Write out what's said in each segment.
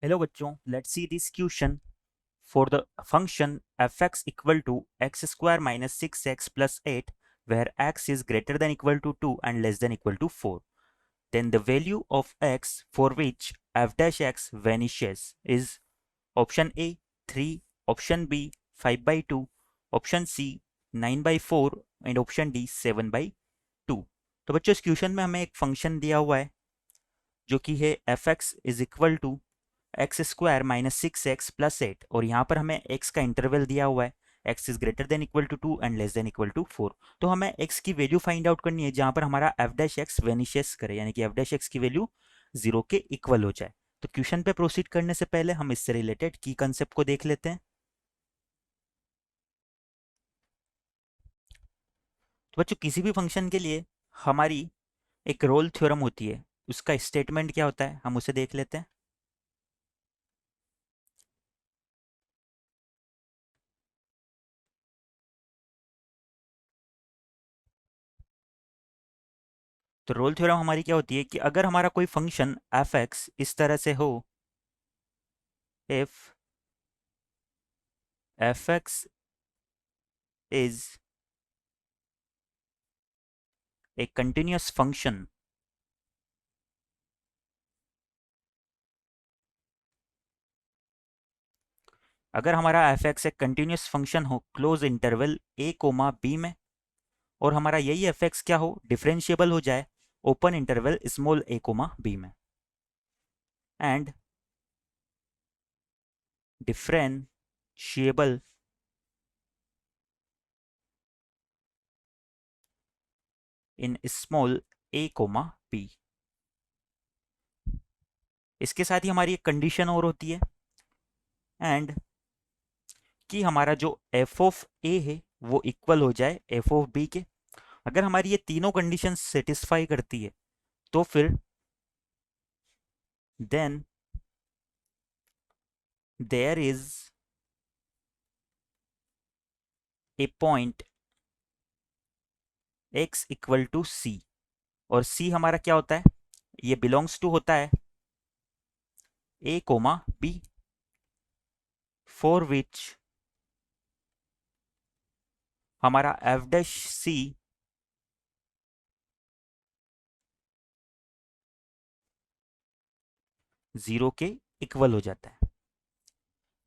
Hello बच्चों, let's see this question for the function fx equal to x square minus 6x plus 8 where x is greater than equal to 2 and less than equal to 4. Then the value of x for which f dash x vanishes is option A 3, option B 5 by 2, option C 9 by 4 and option D 7 by 2. तो बच्चों इस question में हमें एक function दिया हुआ है जो कि है fx is equal to x square minus 6x+8 और यहाँ पर हमें x का इंटरवल दिया हुआ है x is greater than equal to 2 and less than equal to 4। तो हमें x की वैल्यू फाइंड आउट करनी है जहाँ पर हमारा f डैश एक्स वेनिशेस करे, यानी कि f डैश एक्स की वैल्यू 0 के इक्वल हो जाए। तो क्वेश्चन पे प्रोसीड करने से पहले हम इससे रिलेटेड की कंसेप्ट को देख लेते हैं। तो बच्चों किसी भी फंक्शन के लिए हमारी एक रोल थ्योरम होती है, उसका स्टेटमेंट क्या होता है हम उसे देख लेते हैं। तो रोल थ्योरम हमारी क्या होती है कि अगर हमारा कोई फंक्शन एफ एक्स इस तरह से हो, if F x is a continuous function, अगर हमारा एफ एक्स एक कंटिन्यूअस फंक्शन हो क्लोज इंटरवल ए कोमा बी में, और हमारा यही एफ एक्स क्या हो, डिफरेंशिएबल हो जाए open interval small a comma b में, and differentiable in small a comma b. इसके साथ ही हमारी एक कंडीशन और होती है, एंड कि हमारा जो एफ ऑफ ए है वो इक्वल हो जाए एफ ऑफ बी के। अगर हमारी ये तीनों कंडीशन सेटिस्फाई करती है तो फिर then there is a point x equal to C, और c हमारा क्या होता है, ये बिलोंग्स टू होता है a comma b, for which हमारा f डैश c जीरो के इक्वल हो जाता है।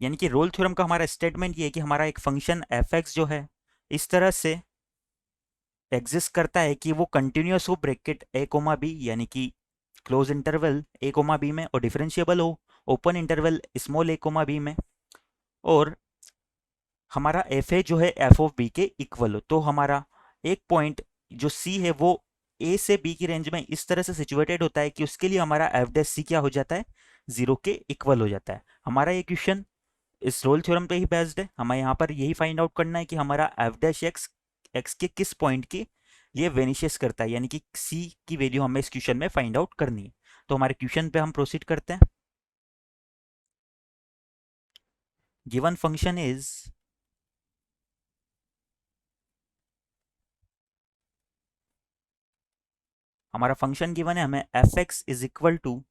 यानी कि रोल थ्योरम का हमारा स्टेटमेंट ये है कि हमारा एक फंक्शन एफ एक्स जो है इस तरह से एग्जिस्ट करता है कि वो कंटिन्यूअस हो ब्रैकेट ए कोमा बी, यानी कि क्लोज इंटरवल ए कोमा बी में, और डिफरेंशिएबल हो open interval small a comma b में, और हमारा एफ ए जो है एफ ऑफ बी के इक्वल हो। तो हमारा एक पॉइंट जो सी है वो ए से बी की रेंज में इस तरह से सिचुएटेड होता है कि उसके लिए हमारा एफ डैश सी क्या हो जाता है, जीरो के इक्वल हो जाता है। हमारा ये क्वेश्चन इस रोल थ्योरम पे ही बेस्ड है। हमें यहाँ पर यही फाइंड आउट करना है कि हमारा एफ डैश एक्स एक्स के किस पॉइंट के लिए वेनिशियस करता है, यानी कि सी की वैल्यू हमें इस क्वेश्चन में फाइंड आउट करनी है। तो हमारे क्वेश्चन पे हम प्रोसीड करते हैं। गिवन फंक्शन इज, हमारा फंक्शन गिवन है हमें f x is equal to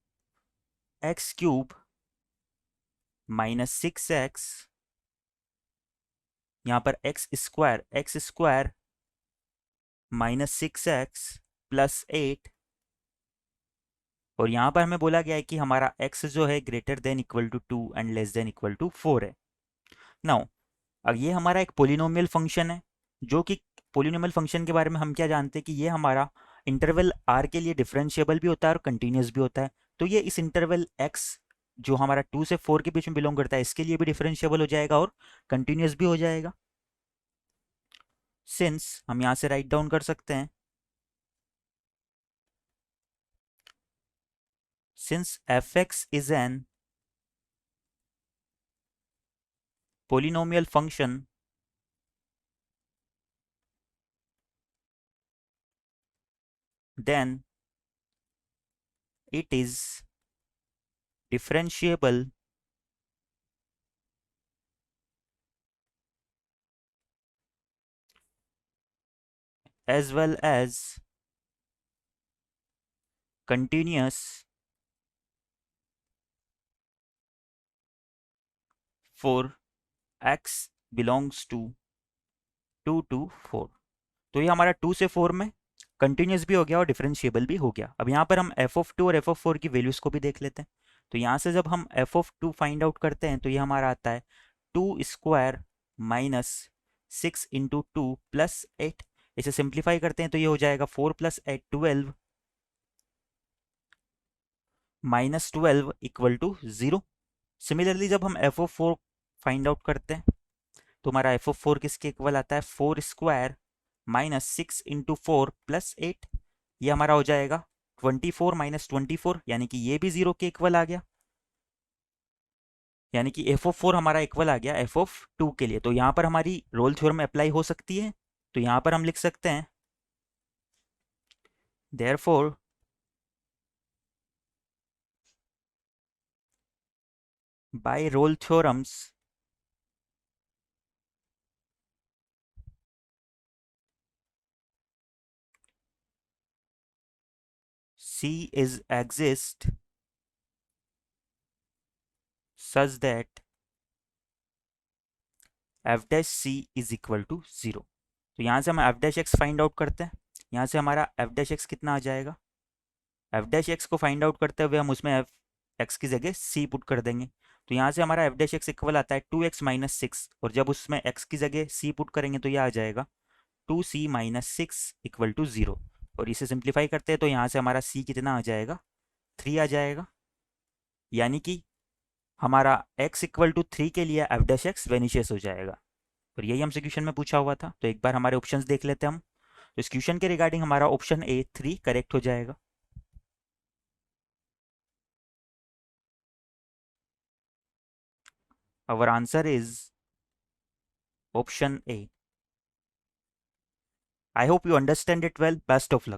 x cube minus 6x, यहाँ पर x square minus 6x plus 8, और यहाँ पर हमें बोला गया है कि हमारा x जो है greater than equal to 2 and less than equal to 4 है। नाउ अब ये हमारा एक पोलिनोमियल फंक्शन है, जो कि पोलिनोमियल फंक्शन के बारे में हम क्या जानते हैं कि ये हमारा इंटरवल r के लिए डिफरेंशिएबल भी होता है और कंटिन्यूस भी होता है। तो ये इस इंटरवल x जो हमारा 2 से 4 के बीच में बिलोंग करता है इसके लिए भी डिफरेंशिएबल हो जाएगा और कंटिन्यूस भी हो जाएगा। सिंस हम यहाँ से राइट डाउन कर सकते हैं, since F x is an polynomial function, then it is differentiable as well as continuous for x belongs to 2 to 4। तो ये हमारा 2 से 4 में कंटिन्यूस भी हो गया और डिफरेंशिएबल भी हो गया। अब यहाँ पर हम एफ ऑफ 2 और एफ ऑफ 4 की वैल्यूज को भी देख लेते हैं। तो यहाँ से जब हम एफ ऑफ 2 फाइंड आउट करते हैं तो ये हमारा आता है 2 स्क्वायर माइनस 6 × 2 प्लस 8। इसे सिंप्लीफाई करते हैं तो ये हो जाएगा 4 + 8 12 -12 = 0। सिमिलरली जब हम एफ ऑफ 4 फाइंड आउट करते हैं तो हमारा एफ ऑफ 4 किसके इक्वल आता है 4 स्क्वायर माइनस 6 × 4 प्लस 8। ये हमारा हो जाएगा 24 - 24, यानी कि ये भी 0 के इक्वल आ गया। यानी कि एफ ऑफ 4 हमारा इक्वल आ गया एफ ऑफ 2 के लिए। तो यहाँ पर हमारी रोल थ्योरम अप्लाई हो सकती है। तो यहाँ पर हम लिख सकते हैं therefore by Rolle theorems C is exist such that f dash c is equal to 0। तो यहाँ से हम f dash x find out करते हैं। यहाँ से हमारा f dash x कितना आ जाएगा, f dash x को फाइंड आउट करते हुए हम उसमें f x की जगह c पुट कर देंगे। तो यहाँ से हमारा f dash x इक्वल आता है 2x - 6, और जब उसमें x की जगह c पुट करेंगे तो यह आ जाएगा 2c - 6 = 0। और इसे सिंप्लीफाई करते हैं तो यहाँ से हमारा c कितना आ जाएगा 3 आ जाएगा। यानी कि हमारा x = 3 के लिए f dash x वेनिशियस हो जाएगा। और यही हमसे क्वेश्चन में पूछा हुआ था। तो एक बार हमारे ऑप्शंस देख लेते हैं हम। तो इस क्वेश्चन के रिगार्डिंग हमारा ऑप्शन ए 3 करेक्ट हो जाएगा। Our answer is option A. I hope you understand it well. Best of luck.